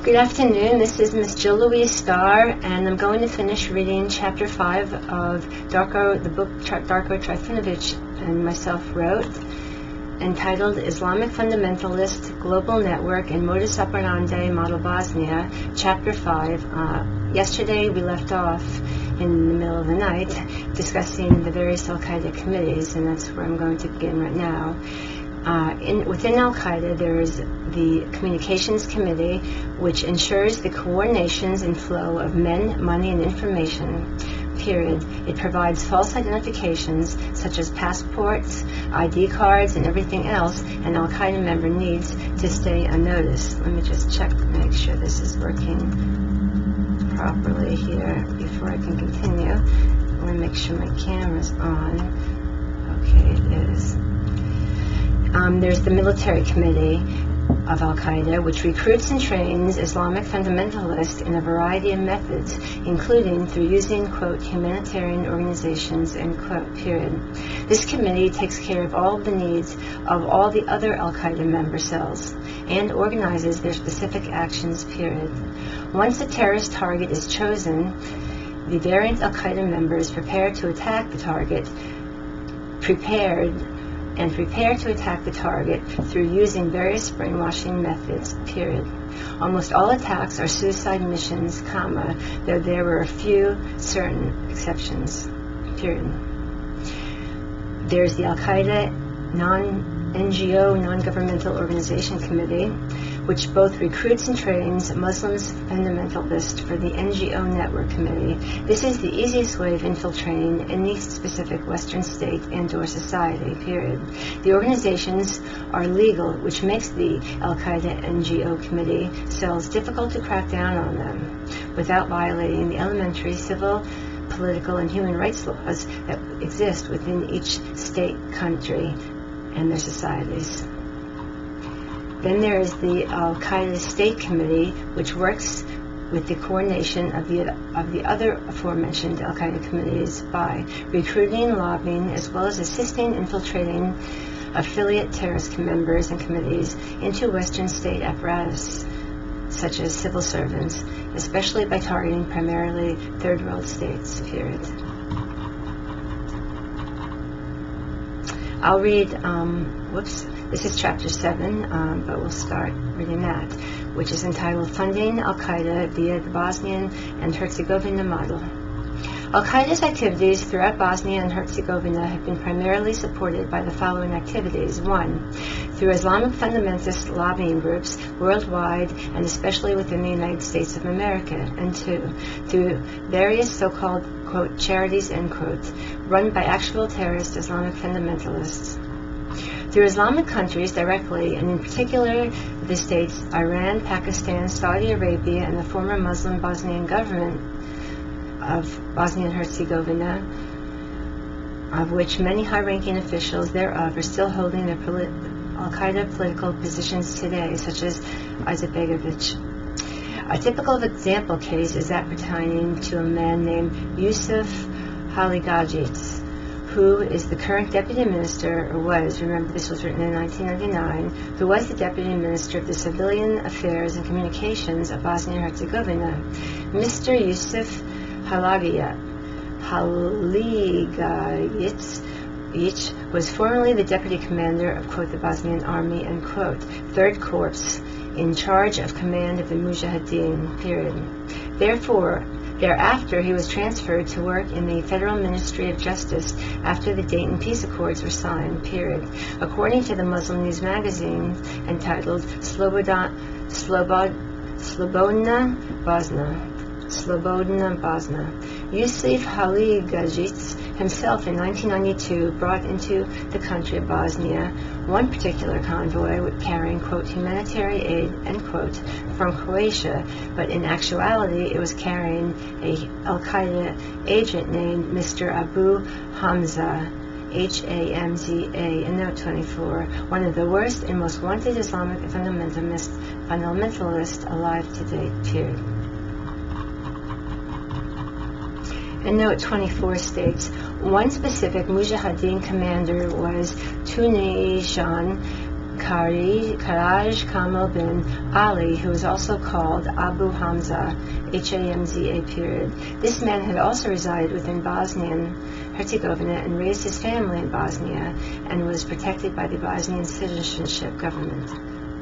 Good afternoon, this is Miss Jill Louise Starr, and I'm going to finish reading Chapter 5 of Darko, the book Darko Trifunovic and myself wrote, entitled Islamic Fundamentalist Global Network and Modus Operandi Model Bosnia, Chapter 5. Yesterday we left off in the middle of the night discussing the various Al-Qaeda committees, and that's where I'm going to begin right now. Within Al-Qaeda, there is the Communications Committee, which ensures the coordinations and flow of men, money, and information, period. It provides false identifications, such as passports, ID cards, and everything else an Al-Qaeda member needs to stay unnoticed. Let me just check to make sure this is working properly here before I can continue. I want to make sure my camera's on. Okay, it is. There's the Military Committee of Al-Qaeda, which recruits and trains Islamic fundamentalists in a variety of methods, including through using, quote, humanitarian organizations, end quote, period. This committee takes care of all the needs of all the other Al-Qaeda member cells and organizes their specific actions, period. Once a terrorist target is chosen, the variant Al-Qaeda members prepare to attack the target, prepare to attack the target through using various brainwashing methods, period. Almost all attacks are suicide missions, comma, though there were a few certain exceptions, period. There's the Al-Qaeda NGO, Non-Governmental Organization Committee, which both recruits and trains Muslims fundamentalists for the NGO Network Committee. This is the easiest way of infiltrating any specific Western state and/or society, period. The organizations are legal, which makes the Al-Qaeda NGO Committee cells difficult to crack down on them without violating the elementary civil, political, and human rights laws that exist within each state, country, and their societies. Then there is the Al-Qaeda State Committee, which works with the coordination of the other aforementioned Al-Qaeda committees by recruiting, lobbying, as well as assisting infiltrating affiliate terrorist members and committees into Western state apparatus, such as civil servants, especially by targeting primarily third world states, period. I'll read, this is Chapter 7, but we'll start reading that, which is entitled Funding Al-Qaeda via the Bosnian and Herzegovina Model. Al-Qaeda's activities throughout Bosnia and Herzegovina have been primarily supported by the following activities. 1. Through Islamic fundamentalist lobbying groups worldwide and especially within the United States of America. And 2. Through various so-called, quote, charities, end quote, run by actual terrorist Islamic fundamentalists. Through Islamic countries directly, and in particular the states Iran, Pakistan, Saudi Arabia, and the former Muslim Bosnian government of Bosnia and Herzegovina, of which many high-ranking officials thereof are still holding their Al-Qaeda political positions today, such as Izetbegovic. A typical example case is that pertaining to a man named Yusuf Haligajic, who is the current deputy minister, or was, remember this was written in 1999, who was the deputy minister of the Civilian Affairs and Communications of Bosnia and Herzegovina. Mr. Yusuf Haligajic was formerly the deputy commander of, quote, the Bosnian Army, end quote, 3rd Corps, in charge of command of the Mujahideen, period. Thereafter, he was transferred to work in the Federal Ministry of Justice after the Dayton Peace Accords were signed, period. According to the Muslim news magazine entitled Slobodna Bosna. Yusuf Haligajic himself in 1992 brought into the country of Bosnia one particular convoy carrying, quote, humanitarian aid, end quote, from Croatia, but in actuality it was carrying a Al-Qaeda agent named Mr. Abu Hamza, Hamza, in note 24, one of the worst and most wanted Islamic fundamentalists alive to date, period. And note 24 states, one specific Mujahideen commander was Tunisian Karaj Kamal bin Ali, who was also called Abu Hamza, Hamza period. This man had also resided within Bosnia and Herzegovina and raised his family in Bosnia and was protected by the Bosnian citizenship government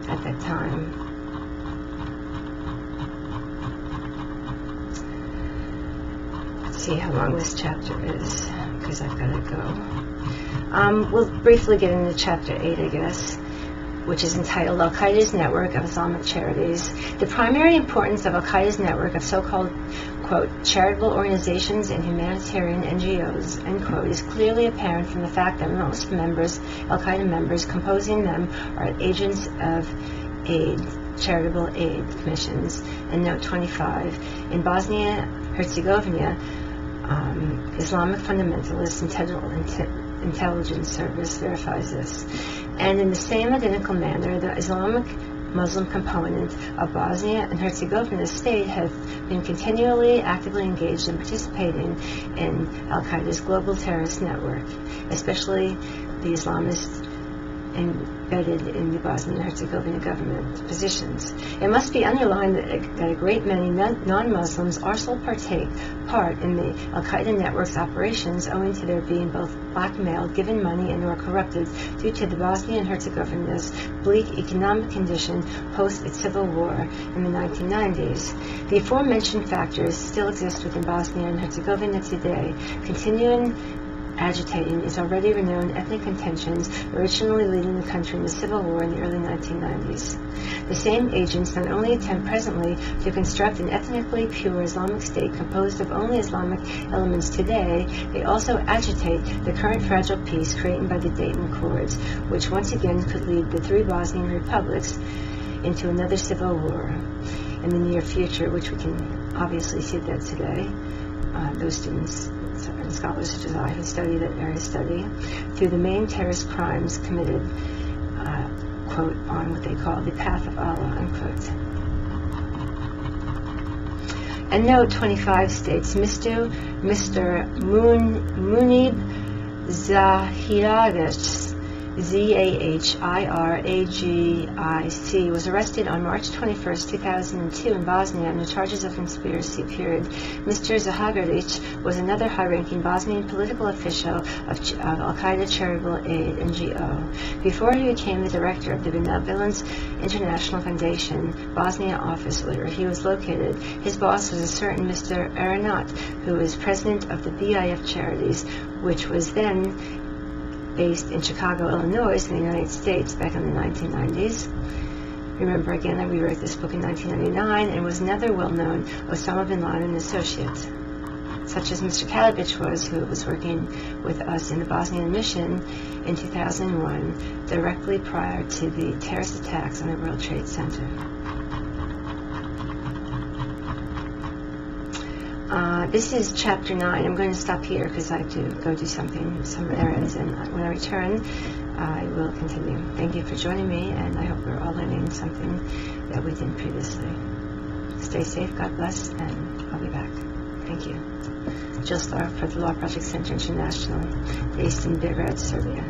at that time. Let's see how long this chapter is, because I've got to go. We'll briefly get into chapter 8, I guess, which is entitled Al-Qaeda's Network of Islamic Charities. The primary importance of Al-Qaeda's network of so-called, quote, charitable organizations and humanitarian NGOs, end quote, is clearly apparent from the fact that most members, Al-Qaeda members composing them, are agents of aid, charitable aid commissions. And note 25, in Bosnia-Herzegovina, Islamic fundamentalist intelligence service verifies this. And in the same identical manner, the Islamic Muslim component of Bosnia and Herzegovina's state have been continually actively engaged in participating in Al-Qaeda's global terrorist network, especially the Islamists embedded in the Bosnia and Herzegovina government positions. It must be underlined that a great many non-Muslims also partake part in the Al-Qaeda network's operations owing to their being both blackmailed, given money, and or corrupted due to the Bosnia and Herzegovina's bleak economic condition post its civil war in the 1990s. The aforementioned factors still exist within Bosnia and Herzegovina today, continuing agitating its already renowned ethnic contentions originally leading the country in the civil war in the early 1990s. The same agents not only attempt presently to construct an ethnically pure Islamic state composed of only Islamic elements today, they also agitate the current fragile peace created by the Dayton Accords, which once again could lead the three Bosnian republics into another civil war in the near future, which we can obviously see that today. Those students and scholars such as I who study that area study, through the main terrorist crimes committed, quote, on what they call the path of Allah, unquote. And note 25 states, Mr. Munib Zahiragic, Zahiragic, was arrested on March 21, 2002 in Bosnia on the charges of conspiracy, period. Mr. Zahiragic was another high-ranking Bosnian political official of Al-Qaeda Charitable Aid, NGO. Before he became the director of the Benevolence International Foundation Bosnia office, where he was located, his boss was a certain Mr. Aranat, who was president of the BIF Charities, which was then based in Chicago, Illinois, in the United States back in the 1990s. Remember again that we wrote this book in 1999, and was another well-known Osama bin Laden associate, such as Mr. Kalabic was, who was working with us in the Bosnian mission in 2001, directly prior to the terrorist attacks on the World Trade Center. This is chapter 9. I'm going to stop here because I have to go do some errands, and when I return, I will continue. Thank you for joining me, and I hope we're all learning something that we didn't previously. Stay safe, God bless, and I'll be back. Thank you. Jill Starr for the Law Project Center International, based in Belgrade, Serbia.